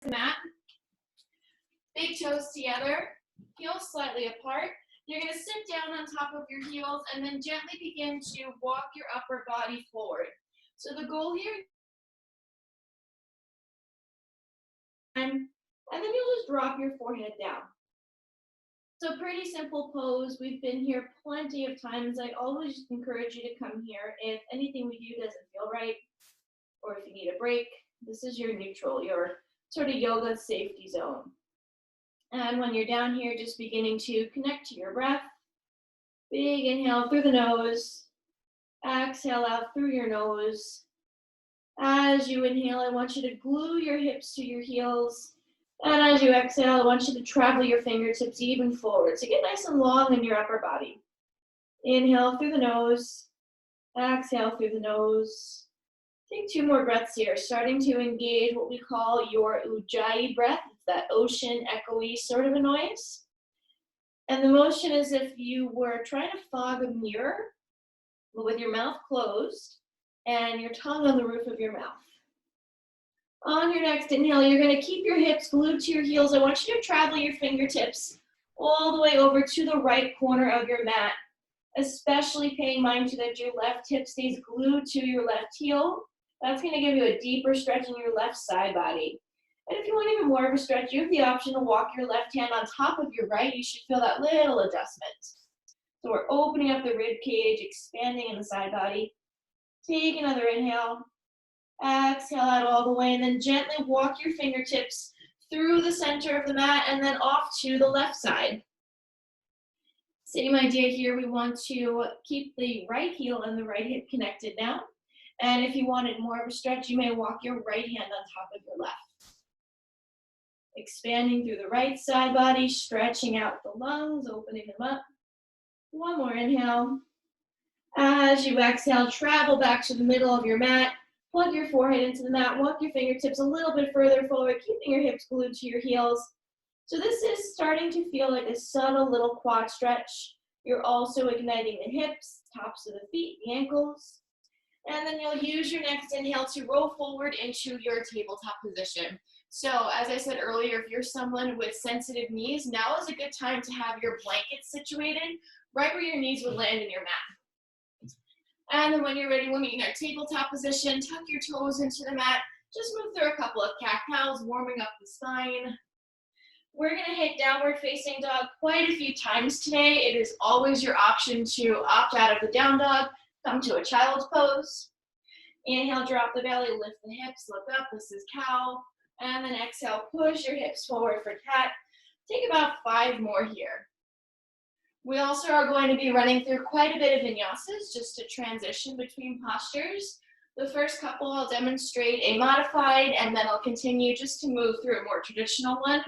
the mat. Big toes together, heels slightly apart. You're going to sit down on top of your heels and then gently begin to walk your upper body forward. So the goal here, and then you'll just drop your forehead down. So pretty simple pose. We've been here plenty of times. I always encourage you to come here if anything we do doesn't feel right, or if you need a break. This is your neutral, your sort of yoga safety zone. And when you're down here, just beginning to connect to your breath. Big inhale through the nose. Exhale out through your nose. As you inhale, I want you to glue your hips to your heels. And as you exhale, I want you to travel your fingertips even forward. So get nice and long in your upper body. Inhale through the nose. Exhale through the nose. Take 2 more breaths here, starting to engage what we call your ujjayi breath. It's that ocean, echoey sort of a noise. And the motion is if you were trying to fog a mirror, but with your mouth closed and your tongue on the roof of your mouth. On your next inhale, you're going to keep your hips glued to your heels. I want you to travel your fingertips all the way over to the right corner of your mat, especially paying mind to that your left hip stays glued to your left heel. That's going to give you a deeper stretch in your left side body. And if you want even more of a stretch, you have the option to walk your left hand on top of your right. You should feel that little adjustment. So we're opening up the rib cage, expanding in the side body. Take another inhale. Exhale out all the way, and then gently walk your fingertips through the center of the mat and then off to the left side. Same idea here. We want to keep the right heel and the right hip connected now. And if you wanted more of a stretch, you may walk your right hand on top of your left. Expanding through the right side body, stretching out the lungs, opening them up. One more inhale. As you exhale, travel back to the middle of your mat. Plug your forehead into the mat. Walk your fingertips a little bit further forward, keeping your hips glued to your heels. So this is starting to feel like a subtle little quad stretch. You're also igniting the hips, tops of the feet, the ankles. And then you'll use your next inhale to roll forward into your tabletop position. So as I said earlier, if you're someone with sensitive knees, now is a good time to have your blanket situated right where your knees would land in your mat. And then when you're ready, we'll meet in our tabletop position. Tuck your toes into the mat. Just move through a couple of cat-cows, warming up the spine. We're going to hit downward facing dog quite a few times today. It is always your option to opt out of the down dog, come to a child's pose. Inhale, drop the belly, lift the hips, look up. This is cow. And then exhale, push your hips forward for cat. Take about 5 more here. We also are going to be running through quite a bit of vinyasas just to transition between postures. The first couple I'll demonstrate a modified, and then I'll continue just to move through a more traditional one.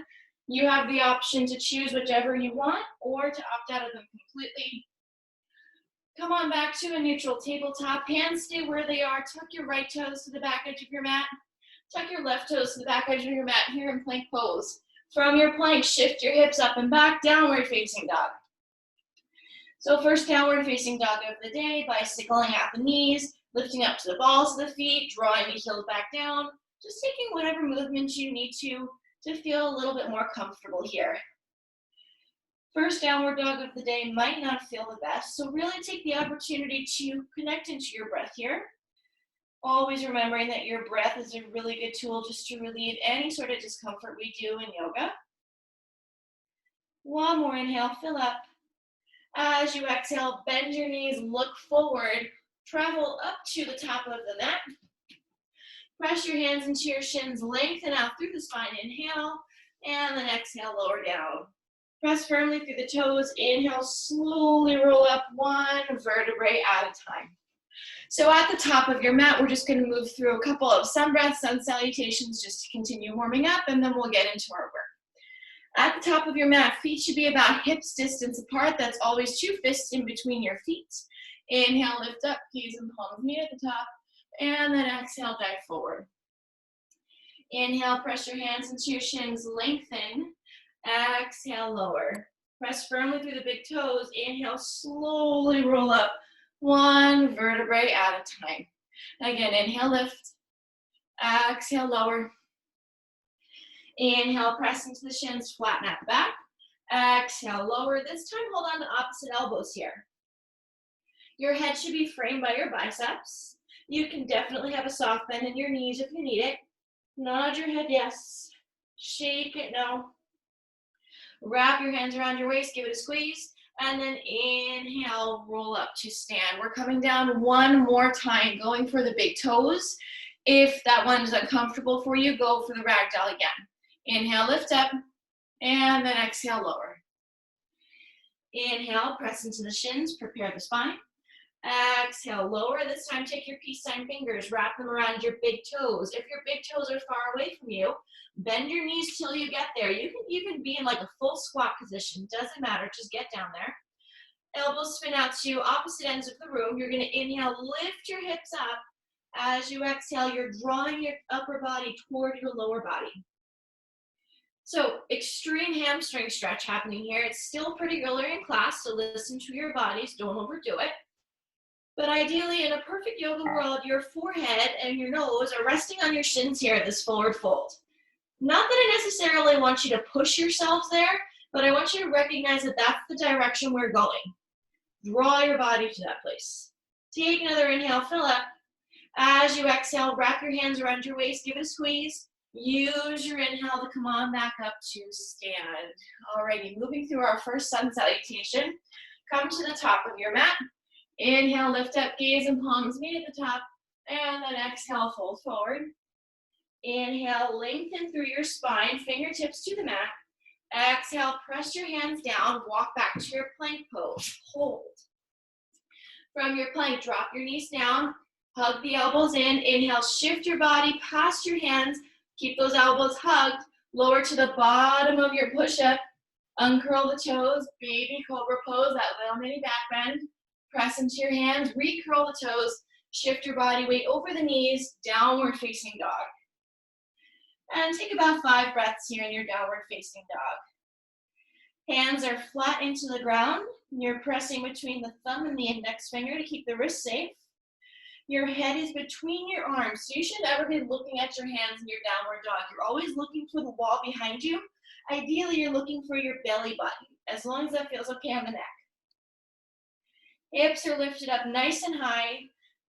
You have the option to choose whichever you want or to opt out of them completely. Come on back to a neutral tabletop. Hands stay where they are. Tuck your right toes to the back edge of your mat. Tuck your left toes to the back edge of your mat here in plank pose. From your plank, shift your hips up and back, downward facing dog. So first downward facing dog of the day, bicycling at the knees, lifting up to the balls of the feet, drawing the heels back down, just taking whatever movements you need to feel a little bit more comfortable here. First downward dog of the day might not feel the best, so really take the opportunity to connect into your breath here. Always remembering that your breath is a really good tool just to relieve any sort of discomfort we do in yoga. One more inhale, fill up. As you exhale, bend your knees, look forward, travel up to the top of the mat. Press your hands into your shins, lengthen out through the spine, inhale, and then exhale, lower down. Press firmly through the toes, inhale, slowly roll up 1 vertebrae at a time. So at the top of your mat, we're just going to move through a couple of sun breaths, sun salutations, just to continue warming up, and then we'll get into our work. At the top of your mat, feet should be about hips distance apart. That's always 2 fists in between your feet. Inhale, lift up, keys and palms meet at the top, and then exhale, dive forward. Inhale, press your hands into your shins, lengthen. Exhale, lower. Press firmly through the big toes. Inhale, slowly roll up 1 vertebrae at a time. Again, inhale, lift. Exhale, lower. Inhale, press into the shins, flatten out the back. Exhale, lower. This time, hold on to opposite elbows here. Your head should be framed by your biceps. You can definitely have a soft bend in your knees if you need it. Nod your head, yes. Shake it, no. Wrap your hands around your waist, give it a squeeze, and then inhale, roll up to stand. We're coming down one more time, going for the big toes. If that one is uncomfortable for you, go for the ragdoll again. Inhale, lift up, and then exhale, lower. Inhale, press into the shins, prepare the spine. Exhale, lower. This time, take your peace sign fingers, wrap them around your big toes. If your big toes are far away from you, bend your knees till you get there. You can even be in like a full squat position. Doesn't matter, just get down there. Elbows spin out to opposite ends of the room. You're gonna inhale, lift your hips up. As you exhale, you're drawing your upper body toward your lower body. So extreme hamstring stretch happening here. It's still pretty early in class, so listen to your bodies, don't overdo it. But ideally, in a perfect yoga world, your forehead and your nose are resting on your shins here at this forward fold. Not that I necessarily want you to push yourselves there, but I want you to recognize that that's the direction we're going. Draw your body to that place. Take another inhale, fill up. As you exhale, wrap your hands around your waist, give it a squeeze. Use your inhale to come on back up to stand. Alrighty, moving through our first sun salutation. Come to the top of your mat. Inhale, lift up, gaze and palms meet at the top, and then exhale, fold forward. Inhale, lengthen through your spine, fingertips to the mat. Exhale, press your hands down, walk back to your plank pose, hold. From your plank, drop your knees down, hug the elbows in. Inhale, shift your body past your hands, keep those elbows hugged, lower to the bottom of your push-up, uncurl the toes, baby cobra pose, that little mini back bend. Press into your hands, recurl the toes, shift your body weight over the knees, downward facing dog. And take about 5 breaths here in your downward facing dog. Hands are flat into the ground. You're pressing between the thumb and the index finger to keep the wrist safe. Your head is between your arms, so you should never be looking at your hands in your downward dog. You're always looking for the wall behind you. Ideally, you're looking for your belly button, as long as that feels okay on the neck. Hips are lifted up nice and high.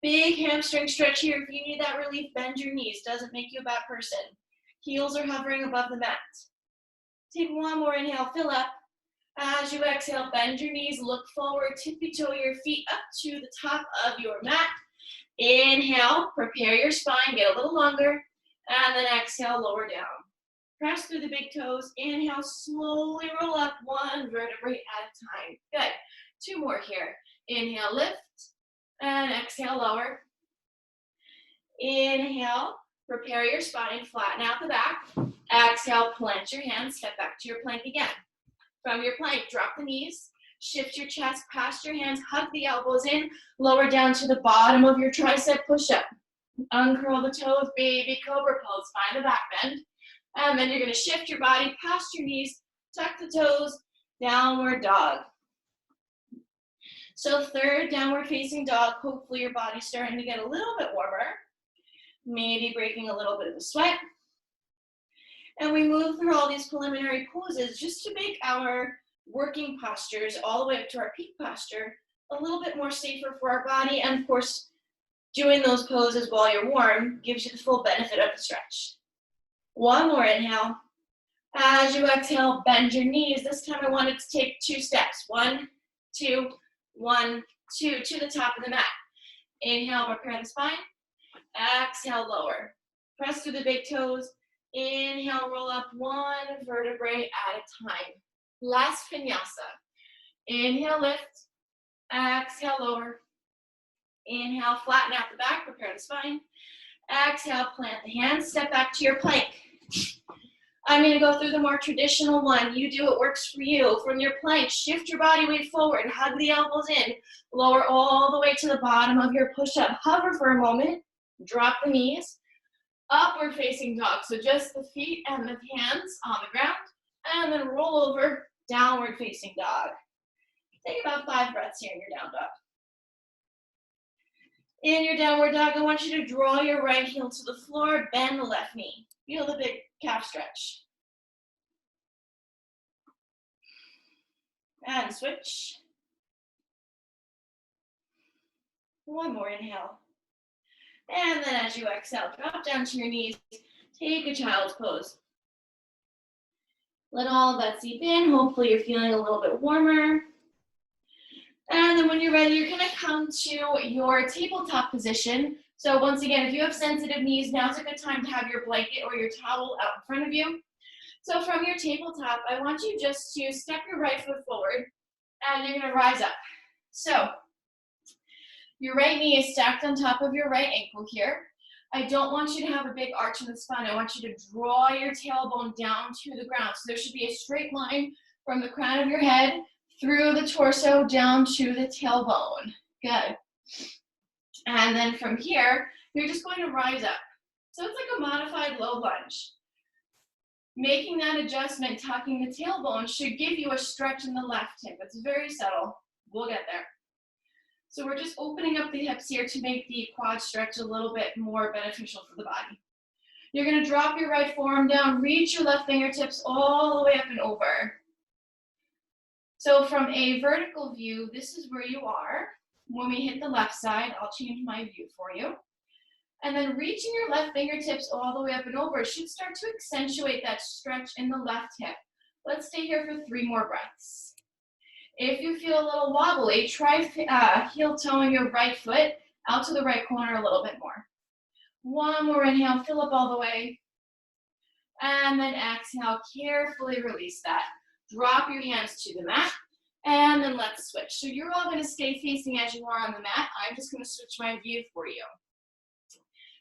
Big hamstring stretch here. If you need that relief, bend your knees. Doesn't make you a bad person. Heels are hovering above the mat. Take one more inhale, fill up. As you exhale, bend your knees, look forward, tippy-toe your feet up to the top of your mat. Inhale, prepare your spine, get a little longer, and then exhale, lower down. Press through the big toes. Inhale, slowly roll up one vertebrae at a time. Good. 2 more here. Inhale, lift, and exhale, lower. Inhale, prepare your spine, flatten out the back. Exhale, plant your hands, step back to your plank again. From your plank, drop the knees, shift your chest past your hands, hug the elbows in, lower down to the bottom of your tricep push-up. Uncurl the toes, baby cobra pose, find the back bend. And then you're gonna shift your body past your knees, tuck the toes, downward dog. So 3rd downward facing dog, hopefully your body's starting to get a little bit warmer, maybe breaking a little bit of a sweat. And we move through all these preliminary poses just to make our working postures all the way up to our peak posture a little bit more safer for our body. And of course, doing those poses while you're warm gives you the full benefit of the stretch. One more inhale. As you exhale, bend your knees. This time I want it to take 2 steps. 1, 2, 1, 2, to the top of the mat. Inhale, prepare the spine. Exhale, lower. Press through the big toes. Inhale, roll up 1 vertebrae at a time. Last vinyasa. Inhale, lift. Exhale, lower. Inhale, flatten out the back, prepare the spine. Exhale, plant the hands, step back to your plank. I'm going to go through the more traditional one. You do what works for you. From your plank, shift your body weight forward, hug the elbows in, lower all the way to the bottom of your push-up. Hover for a moment, drop the knees, upward facing dog. So just the feet and the hands on the ground, and then roll over, downward facing dog. Take about 5 breaths here in your down dog. In your downward dog, I want you to draw your right heel to the floor, bend the left knee. Feel the big calf stretch. And switch. One more inhale. And then as you exhale, drop down to your knees. Take a child's pose. Let all of that seep in. Hopefully you're feeling a little bit warmer. And then when you're ready, you're gonna come to your tabletop position. So once again, if you have sensitive knees, now's a good time to have your blanket or your towel out in front of you. So from your tabletop, I want you just to step your right foot forward and you're gonna rise up. So your right knee is stacked on top of your right ankle here. I don't want you to have a big arch in the spine. I want you to draw your tailbone down to the ground. So there should be a straight line from the crown of your head through the torso down to the tailbone. Good. And then from here, you're just going to rise up. So it's like a modified low lunge. Making that adjustment, tucking the tailbone, should give you a stretch in the left hip. It's very subtle. We'll get there. So we're just opening up the hips here to make the quad stretch a little bit more beneficial for the body. You're going to drop your right forearm down, reach your left fingertips all the way up and over. So from a vertical view, this is where you are. When we hit the left side, I'll change my view for you. And then reaching your left fingertips all the way up and over should start to accentuate that stretch in the left hip. Let's stay here for 3 more breaths. If you feel a little wobbly, try heel toeing your right foot out to the right corner a little bit more. One more inhale, fill up all the way. And then exhale, carefully release that. Drop your hands to the mat. And then let's switch. So you're all going to stay facing as you are on the mat. I'm just going to switch my view for you.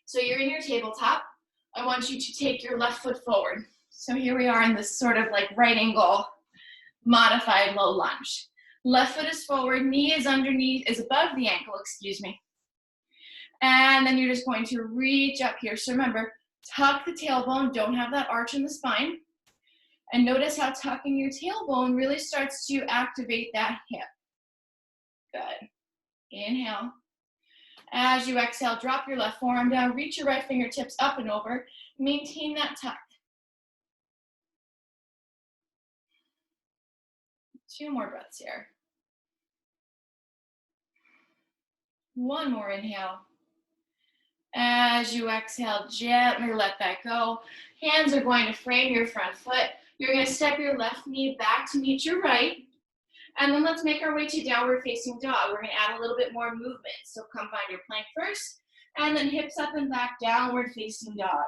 So you're in your tabletop. I want you to take your left foot forward. So here we are in this sort of like right angle, modified low lunge. Left foot is forward, knee is underneath, is above the ankle, excuse me. And then you're just going to reach up here. So remember, tuck the tailbone, don't have that arch in the spine. And notice how tucking your tailbone really starts to activate that hip. Good. Inhale. As you exhale, drop your left forearm down, reach your right fingertips up and over. Maintain that tuck. 2 more breaths here. 1 more inhale. As you exhale, gently let that go. Hands are going to frame your front foot. You're going to step your left knee back to meet your right. And then let's make our way to downward facing dog. We're going to add a little bit more movement. So come find your plank first, and then hips up and back, downward facing dog.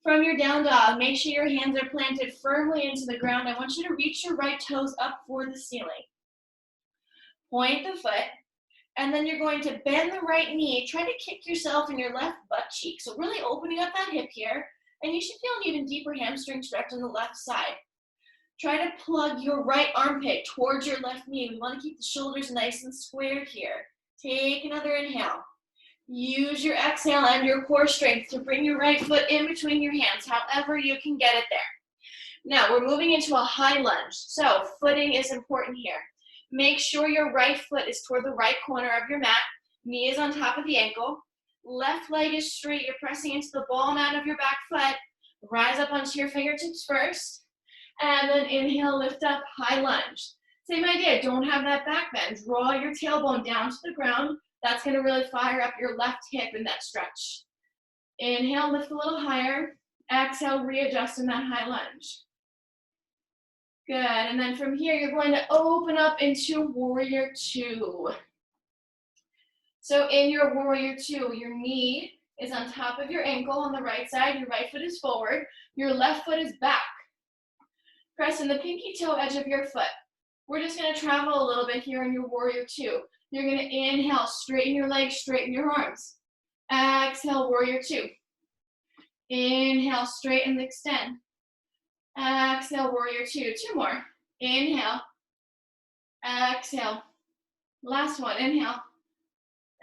From your down dog, make sure your hands are planted firmly into the ground. I want you to reach your right toes up for the ceiling. Point the foot, and then you're going to bend the right knee. Try to kick yourself in your left butt cheek. So really opening up that hip here, and you should feel an even deeper hamstring stretch on the left side. Try to plug your right armpit towards your left knee. We want to keep the shoulders nice and squared here. Take another inhale. Use your exhale and your core strength to bring your right foot in between your hands, however you can get it there. Now we're moving into a high lunge. So footing is important here. Make sure your right foot is toward the right corner of your mat. Knee is on top of the ankle. Left leg is straight. You're pressing into the ball mat of your back foot. Rise up onto your fingertips first. And then inhale, lift up, high lunge. Same idea, don't have that back bend. Draw your tailbone down to the ground. That's gonna really fire up your left hip in that stretch. Inhale, lift a little higher. Exhale, readjust in that high lunge. Good, and then from here, you're going to open up into warrior 2. So in your warrior 2, your knee is on top of your ankle on the right side. Your right foot is forward. Your left foot is back. Press in the pinky toe edge of your foot. We're just going to travel a little bit here in your warrior 2. You're going to inhale, straighten your legs, straighten your arms. Exhale, warrior 2. Inhale, straighten, extend. Exhale, warrior 2. 2 more. Inhale. Exhale. Last one, inhale.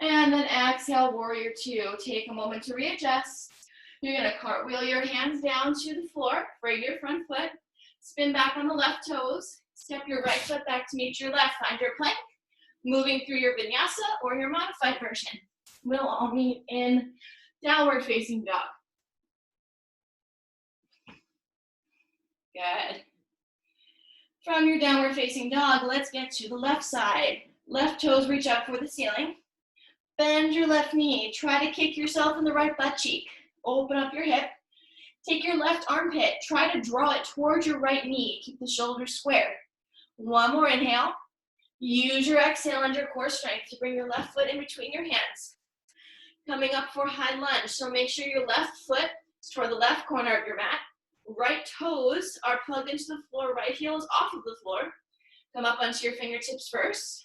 And then exhale, warrior 2. Take a moment to readjust. You're going to cartwheel your hands down to the floor, frame your front foot. Spin back on the left toes. Step your right foot back to meet your left. Find your plank. Moving through your vinyasa or your modified version. We'll all meet in downward facing dog. Good. From your downward facing dog, let's get to the left side. Left toes reach up for the ceiling. Bend your left knee. Try to kick yourself in the right butt cheek. Open up your hip. Take your left armpit. Try to draw it towards your right knee. Keep the shoulders squared. One more inhale. Use your exhale and your core strength to bring your left foot in between your hands. Coming up for high lunge. So make sure your left foot is toward the left corner of your mat. Right toes are plugged into the floor. Right heel is off of the floor. Come up onto your fingertips first.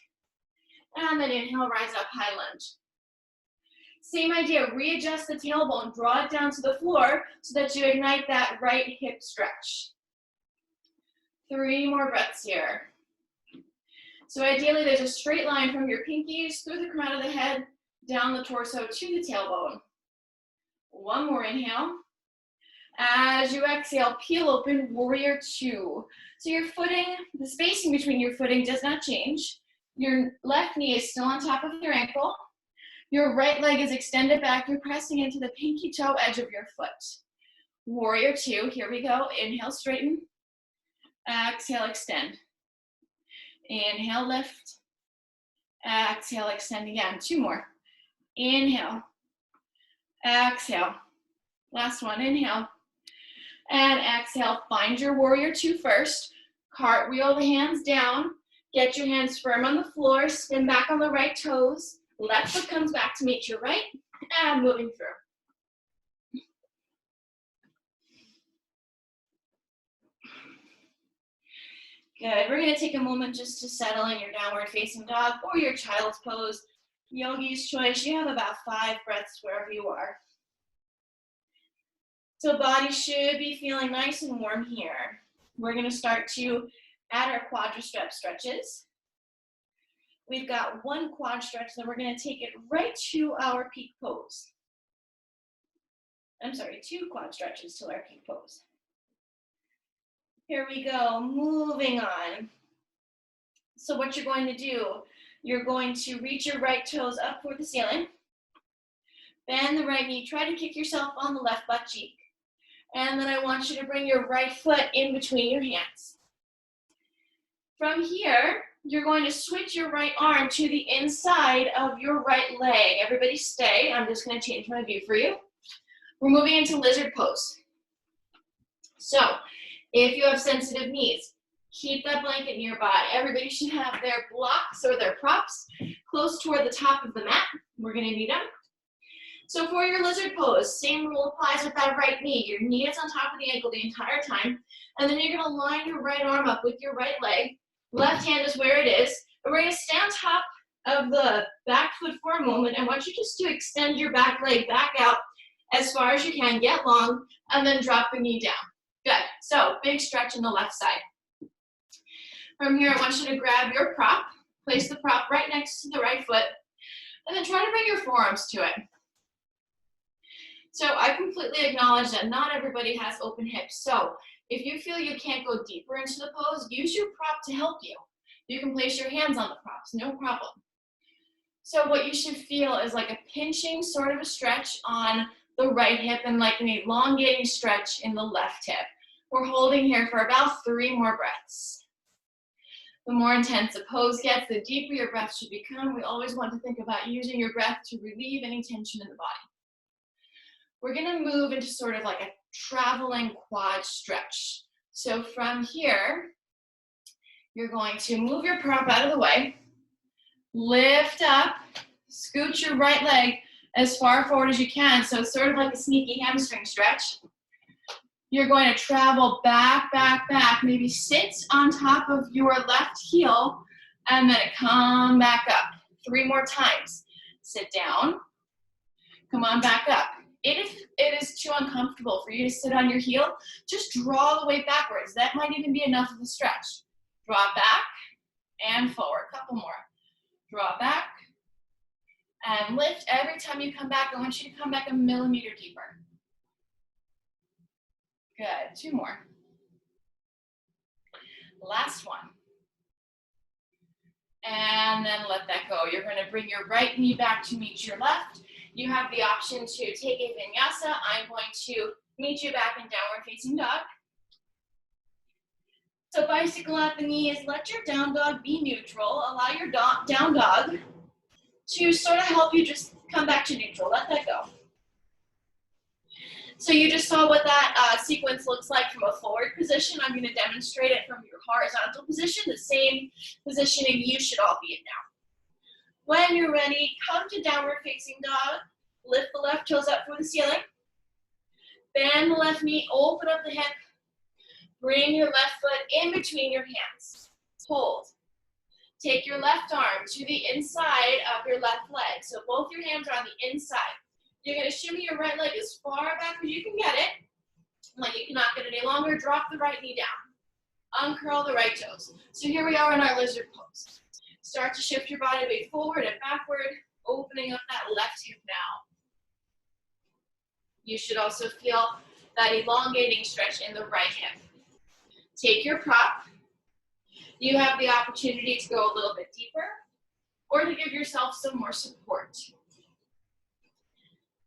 And then inhale, rise up, high lunge. Same idea, readjust the tailbone, draw it down to the floor so that you ignite that right hip stretch. 3 more breaths here. So ideally there's a straight line from your pinkies through the crown of the head, down the torso to the tailbone. 1 more inhale. As you exhale, peel open, warrior 2. So your footing, the spacing between your footing does not change. Your left knee is still on top of your ankle. Your right leg is extended back. You're pressing into the pinky toe edge of your foot. Warrior 2, here we go. Inhale, straighten. Exhale, extend. Inhale, lift. Exhale, extend again. 2 more. Inhale. Exhale. Last one, inhale. And exhale, find your warrior 2 first. Cartwheel the hands down. Get your hands firm on the floor. Spin back on the right toes. Left foot comes back to meet your right, and moving through. Good, we're gonna take a moment just to settle in your downward facing dog or your child's pose. Yogi's choice, you have about 5 breaths wherever you are. So body should be feeling nice and warm here. We're gonna start to add our quadricep stretches. We've got 1 quad stretch, then we're gonna take it right to our peak pose. I'm sorry, 2 quad stretches to our peak pose. Here we go, moving on. So what you're going to do, you're going to reach your right toes up toward the ceiling. Bend the right knee, try to kick yourself on the left butt cheek. And then I want you to bring your right foot in between your hands. From here, you're going to switch your right arm to the inside of your right leg. Everybody stay. I'm just going to change my view for you. We're moving into lizard pose. So, if you have sensitive knees, keep that blanket nearby. Everybody should have their blocks or their props close toward the top of the mat. We're going to need them. So for your lizard pose, same rule applies with that right knee. Your knee is on top of the ankle the entire time. And then you're going to line your right arm up with your right leg. Left hand is where it is. And we're going to stay on top of the back foot for a moment. I want you just to extend your back leg back out as far as you can, get long, and then drop the knee down. Good. So big stretch in the left side. From here, I want you to grab your prop, place the prop right next to the right foot, and then try to bring your forearms to it. So I completely acknowledge that not everybody has open hips. So if you feel you can't go deeper into the pose, use your prop to help you. You can place your hands on the props, no problem. So what you should feel is like a pinching sort of a stretch on the right hip and like an elongating stretch in the left hip. We're holding here for about 3 more breaths. The more intense a pose gets, the deeper your breath should become. We always want to think about using your breath to relieve any tension in the body. We're going to move into sort of like a traveling quad stretch. So from here, you're going to move your prop out of the way, lift up, scoot your right leg as far forward as you can. So it's sort of like a sneaky hamstring stretch. You're going to travel back, back, back. Maybe sit on top of your left heel and then come back up. 3 more times. Sit down. Come on back up. If it is too uncomfortable for you to sit on your heel, just draw the weight backwards. That might even be enough of a stretch. Draw back and forward. A couple more. Draw back and lift. Every time you come back, I want you to come back a millimeter deeper. Good. 2 more. Last one. And then let that go. You're going to bring your right knee back to meet your left. You have the option to take a vinyasa. I'm going to meet you back in downward facing dog. So bicycle at the knees, let your down dog be neutral. Allow your down dog to sort of help you just come back to neutral. Let that go. So you just saw what that sequence looks like from a forward position. I'm going to demonstrate it from your horizontal position, the same positioning you should all be in now. When you're ready, come to downward facing dog. Lift the left toes up for the ceiling. Bend the left knee, open up the hip. Bring your left foot in between your hands. Hold. Take your left arm to the inside of your left leg. So both your hands are on the inside. You're going to shimmy your right leg as far back as you can get it. When you cannot get it any longer, drop the right knee down. Uncurl the right toes. So here we are in our lizard pose. Start to shift your body weight forward and backward, opening up that left hip now. You should also feel that elongating stretch in the right hip. Take your prop. You have the opportunity to go a little bit deeper or to give yourself some more support.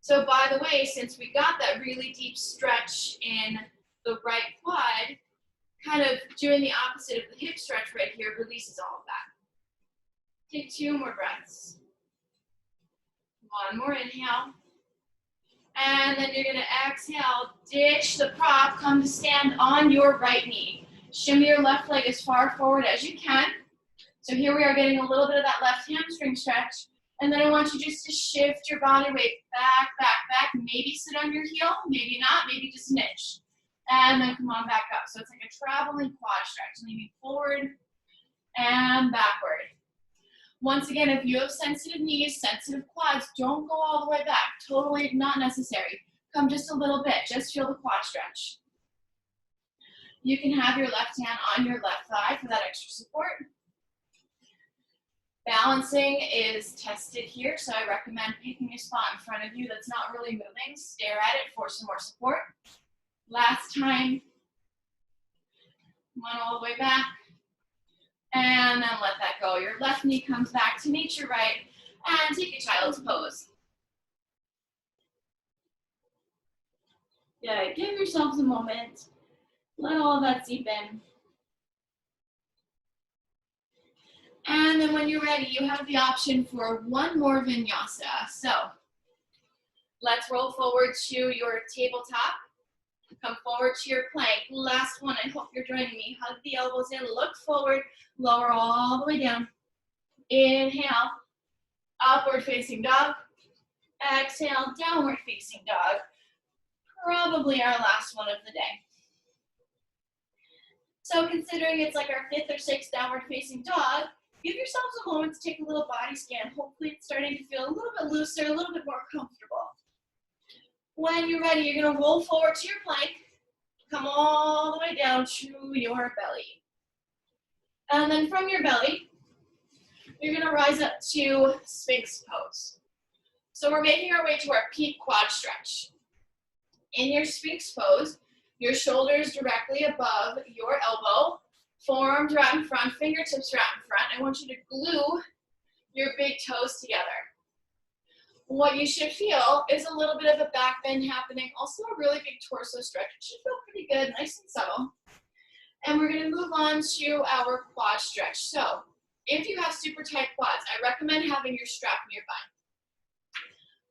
So by the way, since we got that really deep stretch in the right quad, kind of doing the opposite of the hip stretch right here releases all of that. Take 2 more breaths. 1 more inhale. And then you're going to exhale, ditch the prop, come to stand on your right knee. Shimmy your left leg as far forward as you can. So here we are getting a little bit of that left hamstring stretch. And then I want you just to shift your body weight back, back, back. Maybe sit on your heel, maybe not, maybe just an inch. And then come on back up. So it's like a traveling quad stretch, leaning forward and backward. Once again, if you have sensitive knees, sensitive quads, don't go all the way back. Totally not necessary. Come just a little bit. Just feel the quad stretch. You can have your left hand on your left thigh for that extra support. Balancing is tested here, so I recommend picking a spot in front of you that's not really moving. Stare at it for some more support. Last time. Come on all the way back. And then let that go. Your left knee comes back to meet your right, and take a child's pose. Yeah, give yourselves a moment. Let all of that seep in. And then when you're ready, you have the option for 1 more vinyasa. So let's roll forward to your tabletop. Come forward to your plank. Last one, I hope you're joining me. Hug the elbows in, look forward, lower all the way down. Inhale, upward facing dog. Exhale, downward facing dog. Probably our last one of the day. So considering it's like our 5th or 6th downward facing dog, give yourselves a moment to take a little body scan. Hopefully it's starting to feel a little bit looser, a little bit more comfortable. When you're ready, you're going to roll forward to your plank. Come all the way down to your belly. And then from your belly, you're going to rise up to Sphinx pose. So we're making our way to our peak quad stretch. In your Sphinx pose, your shoulders directly above your elbow, forearms right in front, fingertips right in front. I want you to glue your big toes together. What you should feel is a little bit of a back bend happening, also a really big torso stretch. It should feel pretty good, nice and subtle. And we're going to move on to our quad stretch. So if you have super tight quads, I recommend having your strap nearby.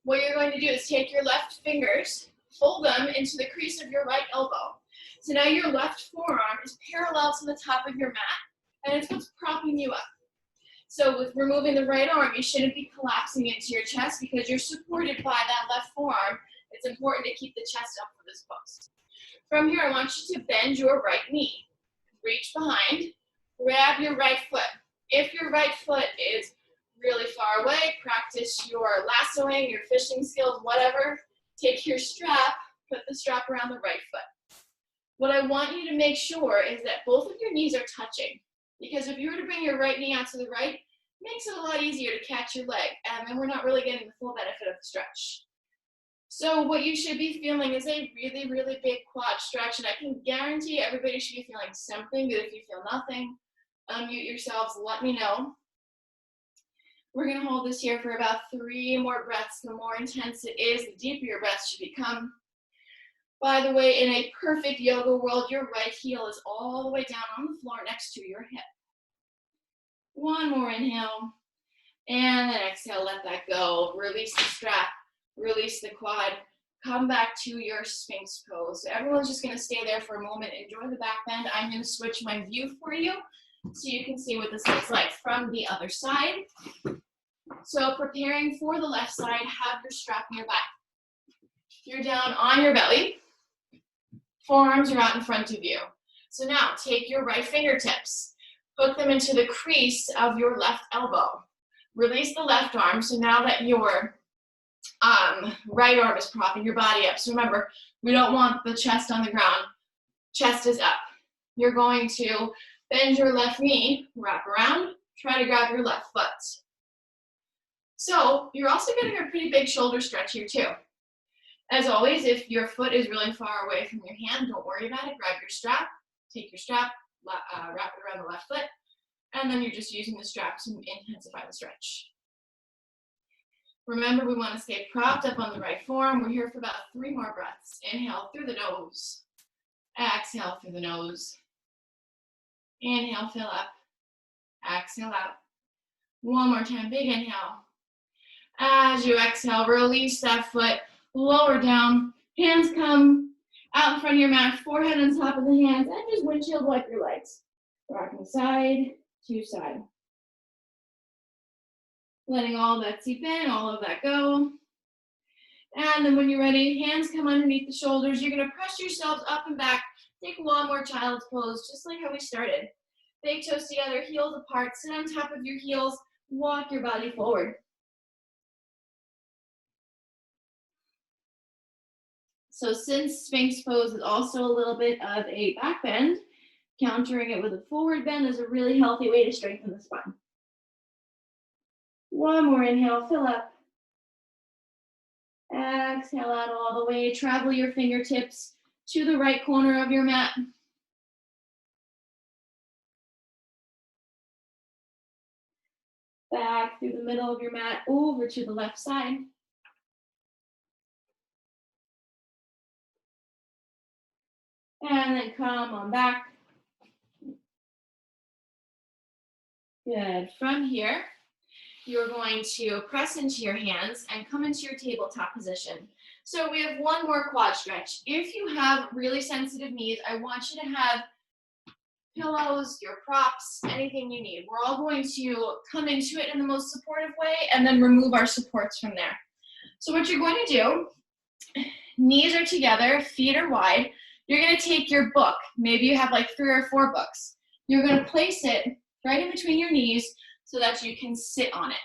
What you're going to do is take your left fingers, fold them into the crease of your right elbow. So now your left forearm is parallel to the top of your mat, and it's what's propping you up. So with removing the right arm, you shouldn't be collapsing into your chest because you're supported by that left forearm. It's important to keep the chest up for this pose. From here, I want you to bend your right knee. Reach behind, grab your right foot. If your right foot is really far away, practice your lassoing, your fishing skills, whatever. Take your strap, put the strap around the right foot. What I want you to make sure is that both of your knees are touching. Because if you were to bring your right knee out to the right, it makes it a lot easier to catch your leg, and then we're not really getting the full benefit of the stretch. So what you should be feeling is a really, really big quad stretch, and I can guarantee everybody should be feeling something, but if you feel nothing, unmute yourselves, let me know. We're going to hold this here for about 3 more breaths. The more intense it is, the deeper your breaths should become. By the way, in a perfect yoga world, your right heel is all the way down on the floor next to your hip. One more inhale. And then exhale, let that go. Release the strap, release the quad. Come back to your Sphinx pose. So everyone's just gonna stay there for a moment. Enjoy the back bend. I'm gonna switch my view for you so you can see what this looks like from the other side. So preparing for the left side, have your strap in your back. You're down on your belly. Forearms are out in front of you. So now take your right fingertips, hook them into the crease of your left elbow. Release the left arm, so now that your right arm is propping your body up. So remember, we don't want the chest on the ground. Chest is up. You're going to bend your left knee, wrap around, try to grab your left foot. So you're also getting a pretty big shoulder stretch here too. As always, if your foot is really far away from your hand, don't worry about it. Grab your strap, take your strap, wrap it around the left foot, and then you're just using the strap to intensify the stretch. Remember, we want to stay propped up on the right forearm. We're here for about 3 more breaths. Inhale through the nose. Exhale through the nose. Inhale, fill up. Exhale out. One more time, big inhale. As you exhale, release that foot, lower down. Hands come out in front of your mat, forehead on top of the hands, and just windshield wipe your legs. Rocking side to side. Letting all that seep in, all of that go. And then when you're ready, hands come underneath the shoulders. You're gonna press yourselves up and back. Take one more child's pose, just like how we started. Big toes together, heels apart, sit on top of your heels, walk your body forward. So since Sphinx pose is also a little bit of a back bend, countering it with a forward bend is a really healthy way to strengthen the spine. One more inhale, fill up. Exhale out all the way. Travel your fingertips to the right corner of your mat. Back through the middle of your mat, over to the left side. And then come on back. Good. From here, you're going to press into your hands and come into your tabletop position. So we have one more quad stretch. If you have really sensitive knees, I want you to have pillows, your props, anything you need. We're all going to come into it in the most supportive way and then remove our supports from there. So what you're going to do, knees are together, feet are wide. You're going to take your book. Maybe you have like 3 or 4 books. You're going to place it right in between your knees so that you can sit on it.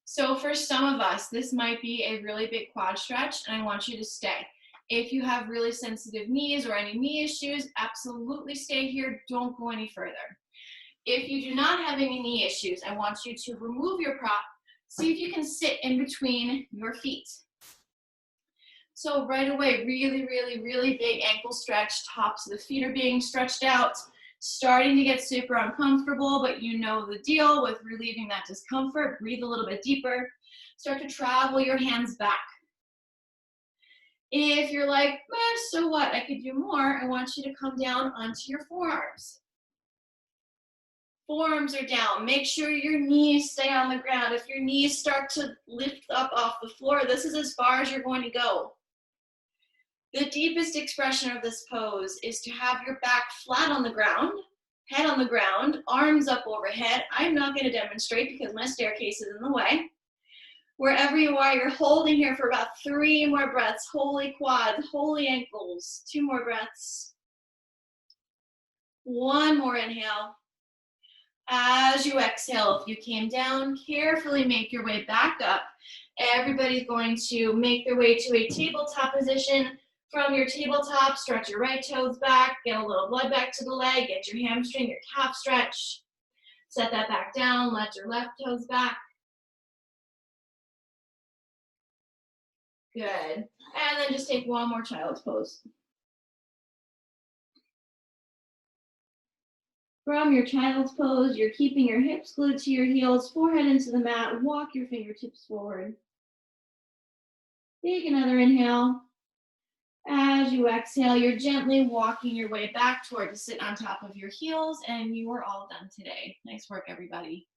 So for some of us, this might be a really big quad stretch, and I want you to stay. If you have really sensitive knees or any knee issues, absolutely stay here. Don't go any further. If you do not have any knee issues, I want you to remove your prop. See if you can sit in between your feet. So right away, really, really, really big ankle stretch. Tops of the feet are being stretched out. Starting to get super uncomfortable, but you know the deal with relieving that discomfort. Breathe a little bit deeper. Start to travel your hands back. If you're like, so what, I could do more, I want you to come down onto your forearms. Forearms are down. Make sure your knees stay on the ground. If your knees start to lift up off the floor, this is as far as you're going to go. The deepest expression of this pose is to have your back flat on the ground, head on the ground, arms up overhead. I'm not going to demonstrate because my staircase is in the way. Wherever you are, you're holding here for about 3 more breaths. Holy quads, holy ankles. 2 more breaths. 1 more inhale. As you exhale, if you came down, carefully make your way back up. Everybody's going to make their way to a tabletop position. From your tabletop, stretch your right toes back, get a little blood back to the leg, get your hamstring, your calf stretch. Set that back down, let your left toes back. Good. And then just take 1 more child's pose. From your child's pose, you're keeping your hips glued to your heels, forehead into the mat, walk your fingertips forward. Take another inhale. As you exhale, you're gently walking your way back toward to sit on top of your heels, and you are all done today. Nice work, everybody.